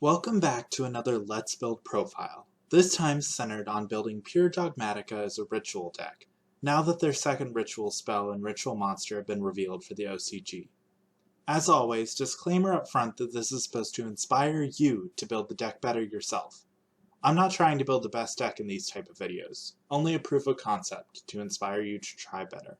Welcome back to another Let's Build profile, this time centered on building pure Dogmatika as a ritual deck, now that their second ritual spell and ritual monster have been revealed for the OCG. As always, disclaimer up front that this is supposed to inspire you to build the deck better yourself. I'm not trying to build the best deck in these type of videos, only a proof of concept to inspire you to try better.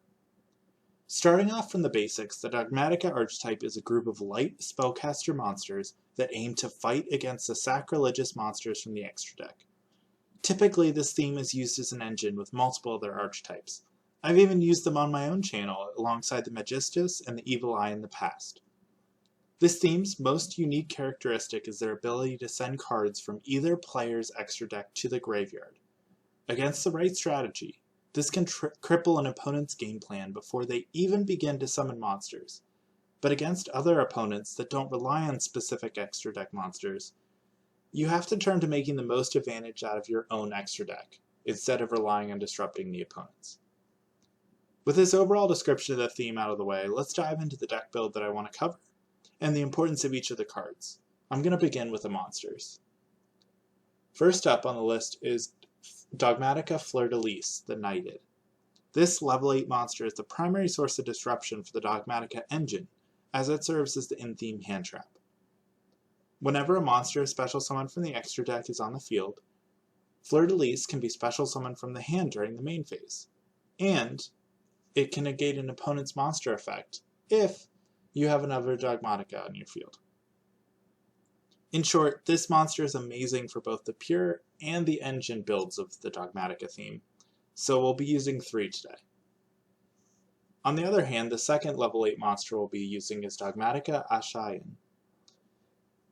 Starting off from the basics, the Dogmatika archetype is a group of light spellcaster monsters that aim to fight against the sacrilegious monsters from the extra deck. Typically, this theme is used as an engine with multiple other archetypes. I've even used them on my own channel alongside the Magistus and the Evil Eye in the past. This theme's most unique characteristic is their ability to send cards from either player's extra deck to the graveyard. Against the right strategy, this can cripple an opponent's game plan before they even begin to summon monsters. But against other opponents that don't rely on specific extra deck monsters, you have to turn to making the most advantage out of your own extra deck, instead of relying on disrupting the opponents. With this overall description of the theme out of the way, let's dive into the deck build that I want to cover, and the importance of each of the cards. I'm going to begin with the monsters. First up on the list is Dogmatika Fleur-de-Lis, the Knighted. This level 8 monster is the primary source of disruption for the Dogmatika engine, as it serves as the in-theme hand trap. Whenever a monster is special summoned from the extra deck is on the field, Fleur-de-Lis can be special summoned from the hand during the main phase, and it can negate an opponent's monster effect if you have another Dogmatika on your field. In short, this monster is amazing for both the pure and the engine builds of the Dogmatika theme, so we'll be using 3 today. On the other hand, the second level 8 monster we'll be using is Dogmatika Ashayan.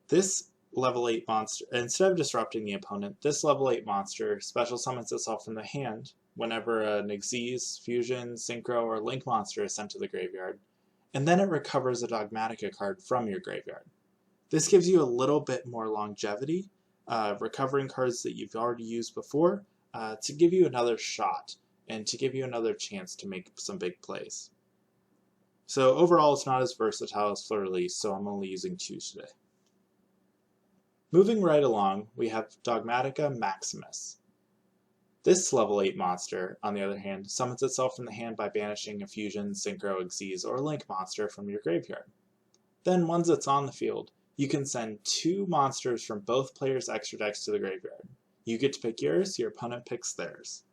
This level 8 monster, instead of disrupting the opponent, this level 8 monster special summons itself from the hand whenever an Xyz, Fusion, Synchro, or Link monster is sent to the graveyard, and then it recovers a Dogmatika card from your graveyard. This gives you a little bit more longevity, recovering cards that you've already used before, to give you another shot, and to give you another chance to make some big plays. So overall, it's not as versatile as Fleur-de-Lis, so I'm only using 2 today. Moving right along, we have Dogmatika Maximus. This level 8 monster, on the other hand, summons itself from the hand by banishing a Fusion, Synchro, Xyz, or Link monster from your graveyard. Then, once it's on the field, you can send 2 monsters from both players' extra decks to the graveyard. You get to pick yours, your opponent picks theirs.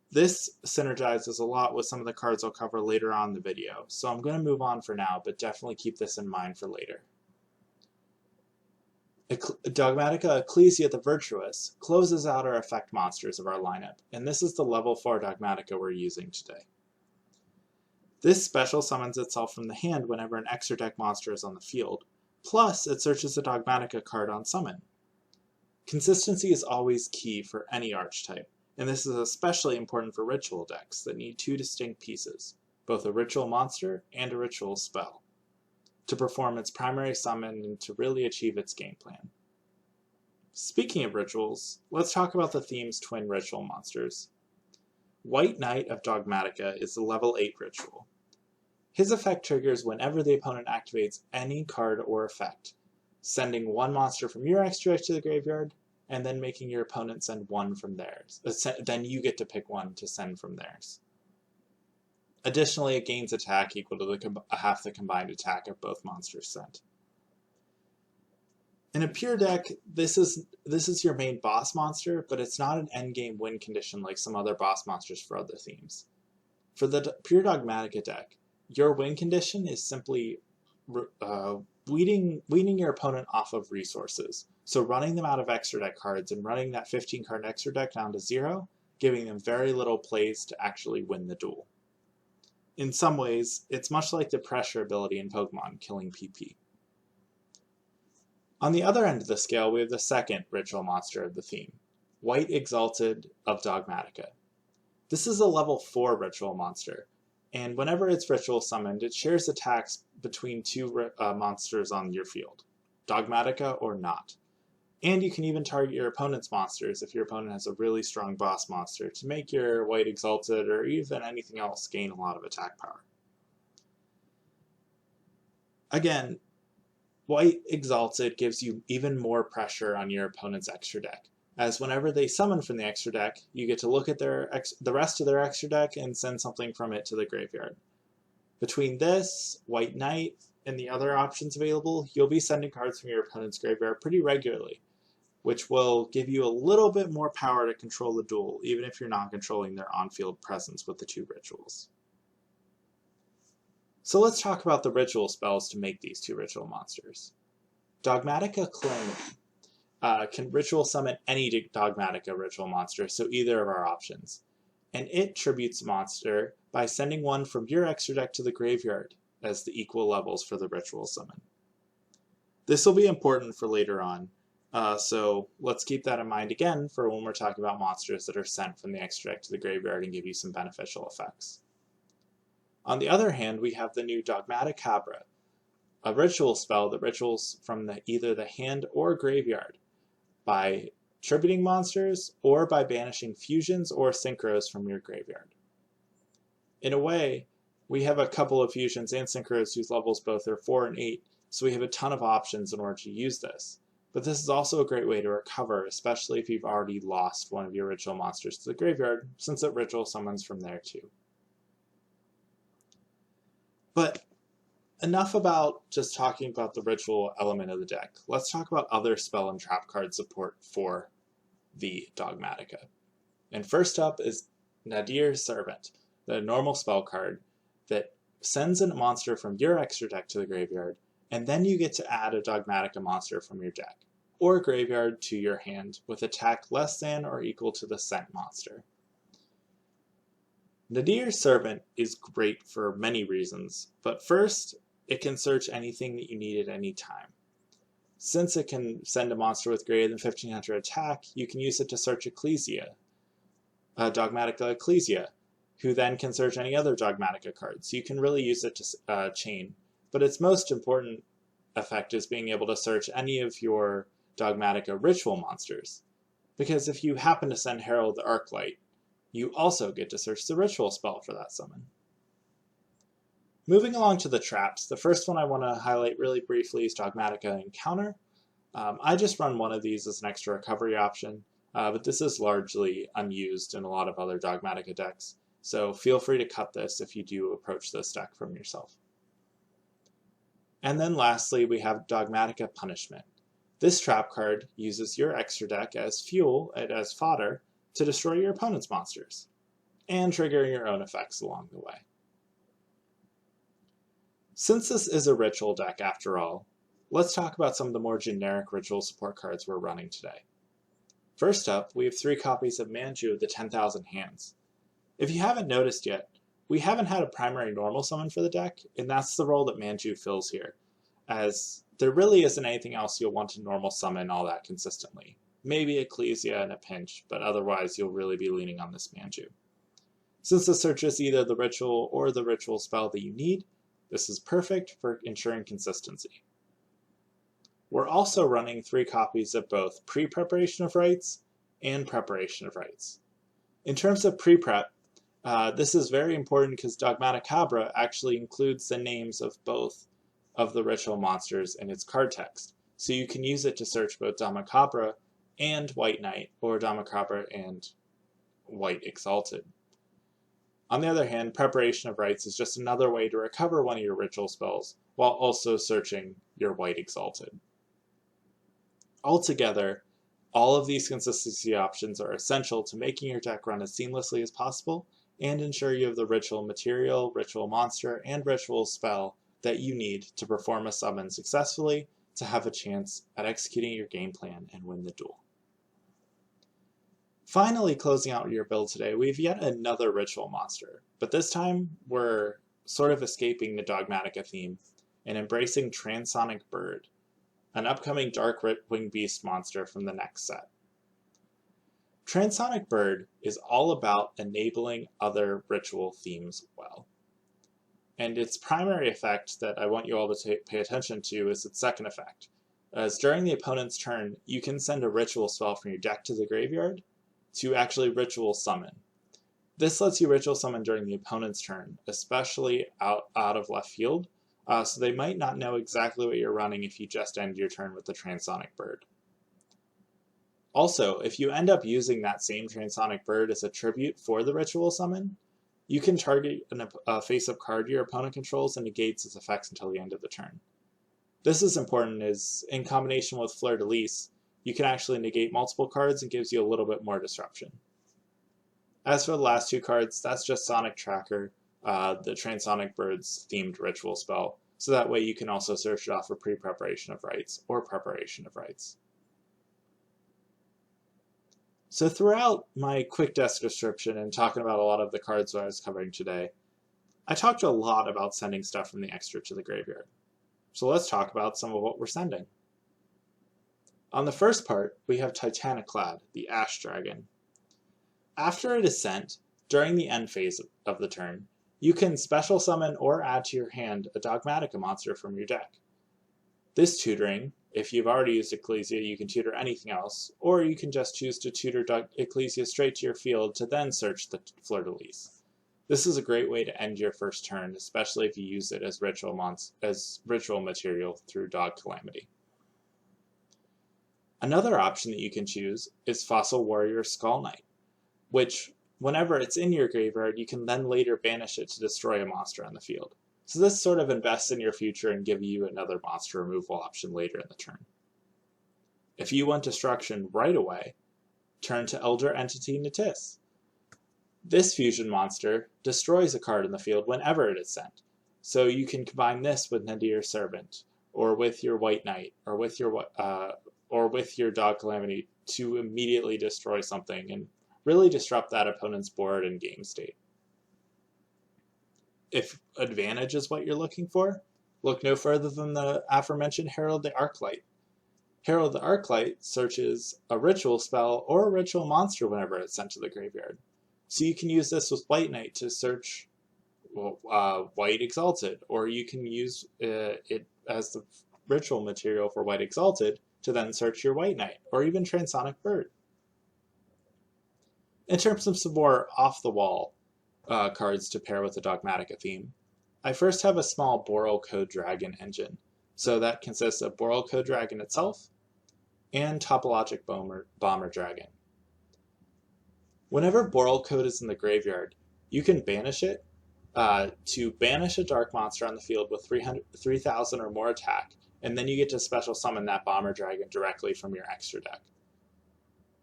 This synergizes a lot with some of the cards I'll cover later on in the video, so I'm going to move on for now, but definitely keep this in mind for later. Dogmatika Ecclesia the Virtuous closes out our effect monsters of our lineup, and this is the level 4 Dogmatika we're using today. This special summons itself from the hand whenever an extra deck monster is on the field, plus it searches a Dogmatika card on summon. Consistency is always key for any archetype, and this is especially important for ritual decks that need 2 distinct pieces, both a ritual monster and a ritual spell, to perform its primary summon and to really achieve its game plan. Speaking of rituals, let's talk about the theme's twin ritual monsters. White Knight of Dogmatika is the level 8 ritual. His effect triggers whenever the opponent activates any card or effect, sending 1 monster from your extra deck to the graveyard, and then making your opponent send 1 from theirs. Then you get to pick 1 to send from theirs. Additionally, it gains attack equal to half the combined attack of both monsters sent. In a pure deck, this is your main boss monster, but it's not an endgame win condition like some other boss monsters for other themes. For the pure Dogmatika deck, your win condition is simply weeding your opponent off of resources. So running them out of extra deck cards and running that 15 card extra deck down to 0, giving them very little plays to actually win the duel. In some ways, it's much like the pressure ability in Pokemon, killing PP. On the other end of the scale, we have the second ritual monster of the theme, White Exalted of Dogmatika. This is a level 4 ritual monster, and whenever it's ritual summoned, it shares attacks between 2 monsters on your field, Dogmatika or not. And you can even target your opponent's monsters if your opponent has a really strong boss monster to make your White Exalted or even anything else gain a lot of attack power. Again, White Exalted gives you even more pressure on your opponent's extra deck, as whenever they summon from the extra deck, you get to look at the rest of their extra deck and send something from it to the graveyard. Between this, White Knight, and the other options available, you'll be sending cards from your opponent's graveyard pretty regularly, which will give you a little bit more power to control the duel, even if you're not controlling their on-field presence with the 2 rituals. So let's talk about the ritual spells to make these 2 ritual monsters. Dogmatika Calamity can ritual summon any Dogmatika ritual monster, so either of our options. And it tributes a monster by sending one from your extra deck to the graveyard as the equal levels for the ritual summon. This will be important for later on, so let's keep that in mind again for when we're talking about monsters that are sent from the extra deck to the graveyard and give you some beneficial effects. On the other hand, we have the new Dogmatika, a ritual spell that rituals from either the hand or graveyard by tributing monsters or by banishing fusions or synchros from your graveyard. In a way, we have a couple of fusions and synchros whose levels both are 4 and 8, so we have a ton of options in order to use this. But this is also a great way to recover, especially if you've already lost one of your ritual monsters to the graveyard, since it ritual summons from there too. But enough about just talking about the ritual element of the deck. Let's talk about other spell and trap card support for the Dogmatika. And first up is Nadir's Servant, the normal spell card that sends a monster from your extra deck to the graveyard, and then you get to add a Dogmatika monster from your deck or graveyard to your hand with attack less than or equal to the sent monster. Nadir's Servant is great for many reasons, but first, it can search anything that you need at any time. Since it can send a monster with greater than 1500 attack, you can use it to search Ecclesia, Dogmatika Ecclesia, who then can search any other Dogmatika card. So you can really use it to chain. But its most important effect is being able to search any of your Dogmatika ritual monsters. Because if you happen to send Herald the Arclight, you also get to search the ritual spell for that summon. Moving along to the traps, the first one I want to highlight really briefly is Dogmatika Encounter. I just run one of these as an extra recovery option, but this is largely unused in a lot of other Dogmatika decks, so feel free to cut this if you do approach this deck from yourself. And then lastly, we have Dogmatika Punishment. This trap card uses your extra deck as fuel and as fodder to destroy your opponent's monsters, and trigger your own effects along the way. Since this is a ritual deck after all, let's talk about some of the more generic ritual support cards we're running today. First up, we have 3 copies of Manju of the 10,000 Hands. If you haven't noticed yet, we haven't had a primary normal summon for the deck, and that's the role that Manju fills here, as there really isn't anything else you'll want to normal summon all that consistently. Maybe Ecclesia in a pinch, but otherwise you'll really be leaning on this Manju. Since this searches either the ritual or the ritual spell that you need, this is perfect for ensuring consistency. We're also running 3 copies of both Pre-Preparation of Rites and Preparation of Rites. In terms of pre-prep, this is very important because Dogmatika actually includes the names of both of the ritual monsters in its card text, so you can use it to search both Dogmatika and White Knight, or Dogmatika and White Exalted. On the other hand, Preparation of Rites is just another way to recover one of your ritual spells while also searching your White Exalted. Altogether, all of these consistency options are essential to making your deck run as seamlessly as possible and ensure you have the ritual material, ritual monster, and ritual spell that you need to perform a summon successfully to have a chance at executing your game plan and win the duel. Finally, closing out your build today, we have yet another ritual monster, but this time we're sort of escaping the Dogmatika theme and embracing Transonic Bird, an upcoming Dark Winged Beast monster from the next set. Transonic Bird is all about enabling other ritual themes well. And its primary effect that I want you all to pay attention to is its second effect, as during the opponent's turn, you can send a ritual spell from your deck to the graveyard to actually ritual summon. This lets you ritual summon during the opponent's turn, especially out of left field, so they might not know exactly what you're running if you just end your turn with the Transonic bird. Also, if you end up using that same Transonic bird as a tribute for the ritual summon, you can target a face-up card your opponent controls and negates its effects until the end of the turn. This is important as, in combination with Fleur-de-Lis, you can actually negate multiple cards and gives you a little bit more disruption. As for the last two cards, that's just Sonic Tracker, the Transonic Bird's themed ritual spell, so that way you can also search it off for pre-preparation of rites or preparation of rites. So throughout my quick desk description and talking about a lot of the cards that I was covering today, I talked a lot about sending stuff from the extra to the graveyard. So let's talk about some of what we're sending. On the first part, we have Titaniclad, the Ash Dragon. After it is sent, during the end phase of the turn, you can special summon or add to your hand a Dogmatika monster from your deck. This tutoring, if you've already used Ecclesia, you can tutor anything else, or you can just choose to tutor Ecclesia straight to your field to then search the Fleur-de-Lis. This is a great way to end your first turn, especially if you use it as ritual material through Dog Calamity. Another option that you can choose is Fossil Warrior Skull Knight, which, whenever it's in your graveyard, you can then later banish it to destroy a monster on the field. So this sort of invests in your future and gives you another monster removal option later in the turn. If you want destruction right away, turn to Elder Entity Natis. This fusion monster destroys a card in the field whenever it is sent, so you can combine this with Nadir's Servant, or with your White Knight, or with your Dog Calamity to immediately destroy something and really disrupt that opponent's board and game state. If advantage is what you're looking for, look no further than the aforementioned Herald the Arclight. Herald the Arclight searches a ritual spell or a ritual monster whenever it's sent to the graveyard. So you can use this with White Knight to search White Exalted, or you can use it as the ritual material for White Exalted to then search your White Knight, or even Transonic Bird. In terms of some more off-the-wall cards to pair with the Dogmatika theme, I first have a small Boral Code Dragon engine. So that consists of Boral Code Dragon itself and Topologic Bomber Dragon. Whenever Boral Code is in the graveyard, you can banish it to banish a dark monster on the field with 3,000 or more attack, and then you get to special summon that Bomber Dragon directly from your extra deck.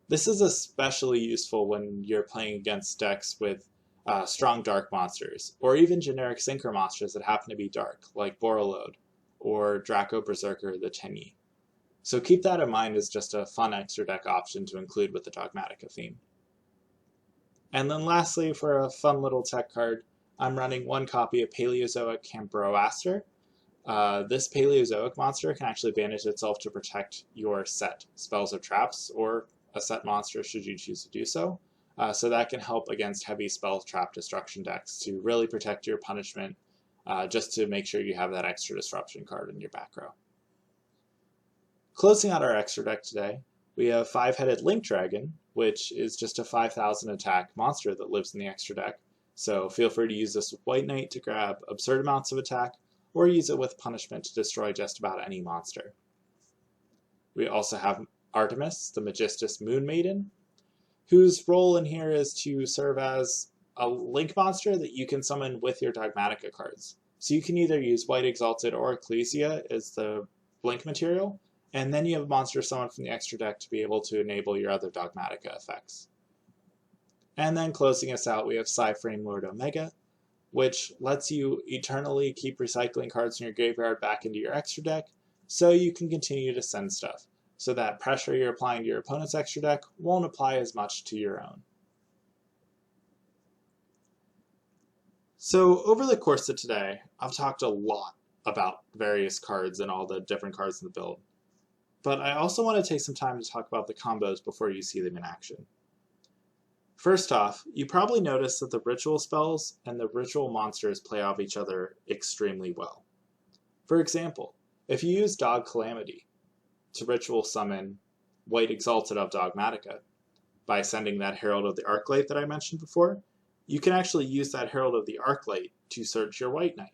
This is especially useful when you're playing against decks with strong dark monsters, or even generic Synchro monsters that happen to be dark, like Borreload or Draco Berserker the Tenyi. So keep that in mind as just a fun extra deck option to include with the Dogmatika theme. And then lastly, for a fun little tech card, I'm running one copy of Paleozoic Cambroaster. This Paleozoic monster can actually banish itself to protect your set spells or traps, or a set monster should you choose to do so. So that can help against heavy spell trap destruction decks to really protect your punishment, just to make sure you have that extra disruption card in your back row. Closing out our extra deck today, we have Five-Headed Link Dragon, which is just a 5,000 attack monster that lives in the extra deck. So feel free to use this with White Knight to grab absurd amounts of attack, or use it with punishment to destroy just about any monster. We also have Artemis, the Magistus Moon Maiden, whose role in here is to serve as a link monster that you can summon with your Dogmatika cards. So you can either use White Exalted or Ecclesia as the link material, and then you have a monster summoned from the extra deck to be able to enable your other Dogmatika effects. And then closing us out, we have Psy-Frame Lord Omega, which lets you eternally keep recycling cards from your graveyard back into your extra deck, so you can continue to send stuff, so that pressure you're applying to your opponent's extra deck won't apply as much to your own. So over the course of today, I've talked a lot about various cards and all the different cards in the build, but I also want to take some time to talk about the combos before you see them in action. First off, you probably noticed that the ritual spells and the ritual monsters play off each other extremely well. For example, if you use Dog Calamity to ritual summon White Exalted of Dogmatika by sending that Herald of the Arclight that I mentioned before, you can actually use that Herald of the Arclight to search your White Knight.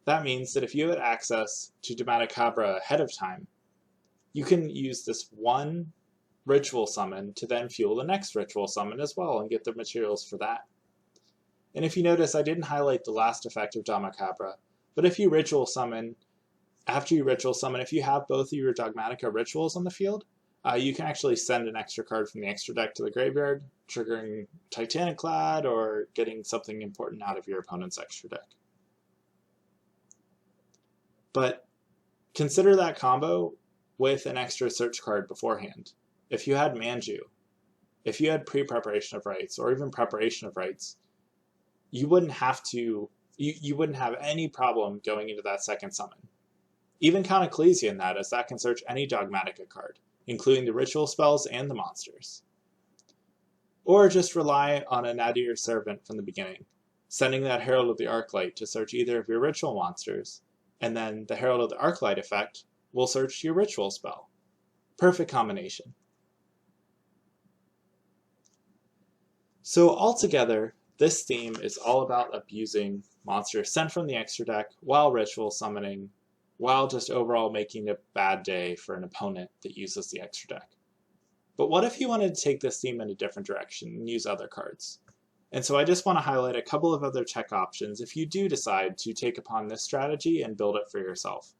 That means that if you had access to Dogmatika ahead of time, you can use this one ritual summon to then fuel the next ritual summon as well and get the materials for that. And if you notice, I didn't highlight the last effect of Dogmatika, but if you ritual summon, after you ritual summon, if you have both of your Dogmatika rituals on the field, you can actually send an extra card from the extra deck to the graveyard, triggering Titanic Clad or getting something important out of your opponent's extra deck. But consider that combo with an extra search card beforehand. If you had Manju, if you had pre-preparation of rights, or even preparation of rights, you wouldn't have any problem going into that second summon. Even count Ecclesia in that, as that can search any Dogmatika card, including the ritual spells and the monsters. Or just rely on a Nadir Servant from the beginning, sending that Herald of the Arclight to search either of your ritual monsters, and then the Herald of the Arclight effect will search your ritual spell. Perfect combination. So altogether, this theme is all about abusing monsters sent from the extra deck while ritual summoning, while just overall making a bad day for an opponent that uses the extra deck. But what if you wanted to take this theme in a different direction and use other cards? And so I just want to highlight a couple of other tech options if you do decide to take upon this strategy and build it for yourself.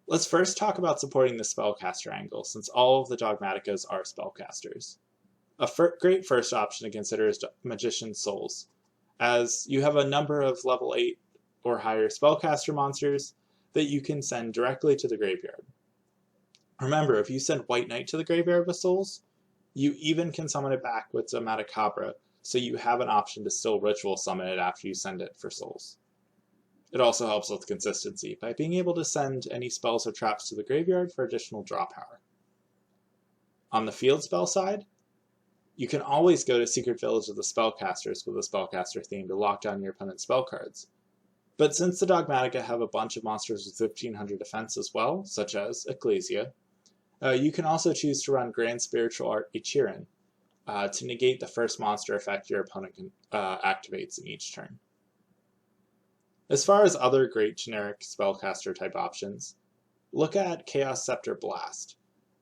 Let's first talk about supporting the spellcaster angle, since all of the Dogmatikas are spellcasters. A great first option to consider is Magician's Souls, as you have a number of level 8 or higher spellcaster monsters that you can send directly to the graveyard. Remember, if you send White Knight to the graveyard with Souls, you even can summon it back with Dogmatika, so you have an option to still ritual summon it after you send it for Souls. It also helps with consistency by being able to send any spells or traps to the graveyard for additional draw power. On the field spell side, you can always go to Secret Village of the Spellcasters with a Spellcaster theme to lock down your opponent's spell cards. But since the Dogmatika have a bunch of monsters with 1500 defense as well, such as Ecclesia, you can also choose to run Grand Spiritual Art Ichiran to negate the first monster effect your opponent activates in each turn. As far as other great generic spellcaster type options, look at Chaos Scepter Blast,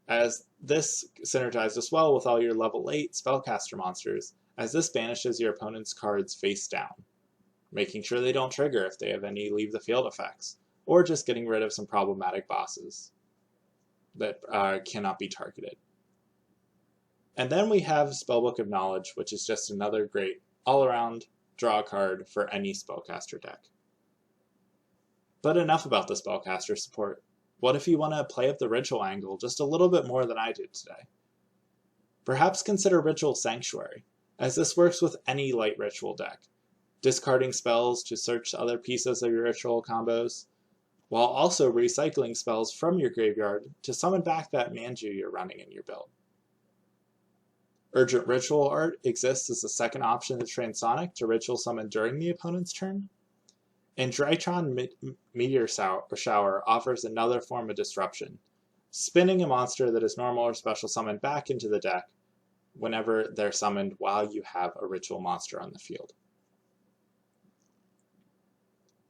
as this synergizes well with all your level 8 spellcaster monsters, as this banishes your opponent's cards face down, making sure they don't trigger if they have any leave the field effects, or just getting rid of some problematic bosses that cannot be targeted. And then we have Spellbook of Knowledge, which is just another great all-around draw card for any spellcaster deck. But enough about the spellcaster support. What if you want to play up the ritual angle just a little bit more than I did today? Perhaps consider Ritual Sanctuary, as this works with any light ritual deck, discarding spells to search other pieces of your ritual combos, while also recycling spells from your graveyard to summon back that Manju you're running in your build. Urgent Ritual Art exists as a second option to Transonic to ritual summon during the opponent's turn, and Drytron Meteor Shower offers another form of disruption, spinning a monster that is normal or special summoned back into the deck whenever they're summoned while you have a ritual monster on the field.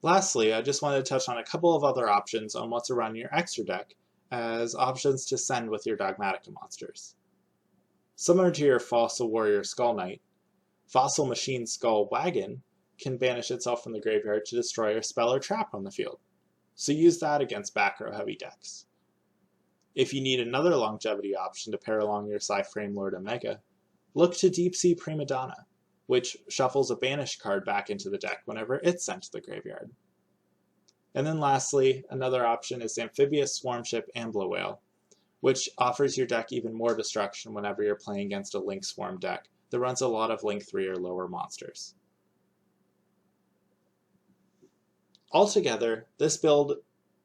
Lastly, I just wanted to touch on a couple of other options on what to run in your extra deck as options to send with your Dogmatika monsters. Similar to your Fossil Warrior Skull Knight, Fossil Machine Skull Wagon can banish itself from the graveyard to destroy a spell or trap on the field, so use that against back row heavy decks. If you need another longevity option to pair along your Psy-Frame Lord Omega, look to Deep Sea Prima Donna, which shuffles a banished card back into the deck whenever it's sent to the graveyard. And then lastly, another option is Amphibious Swarmship Ambler Whale, which offers your deck even more destruction whenever you're playing against a Link Swarm deck that runs a lot of Link 3 or lower monsters. Altogether, this build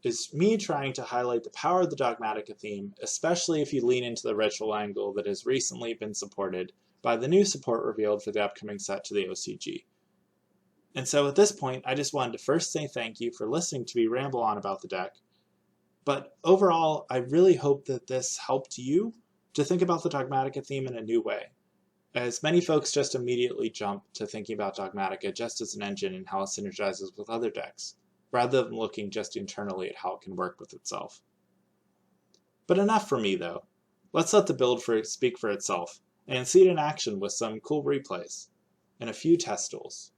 is me trying to highlight the power of the Dogmatika theme, especially if you lean into the ritual angle that has recently been supported by the new support revealed for the upcoming set to the OCG. And so at this point, I just wanted to first say thank you for listening to me ramble on about the deck. But overall, I really hope that this helped you to think about the Dogmatika theme in a new way, as many folks just immediately jump to thinking about Dogmatika just as an engine and how it synergizes with other decks, rather than looking just internally at how it can work with itself. But enough for me though. Let's let the build speak for itself, and see it in action with some cool replays, and a few test duels.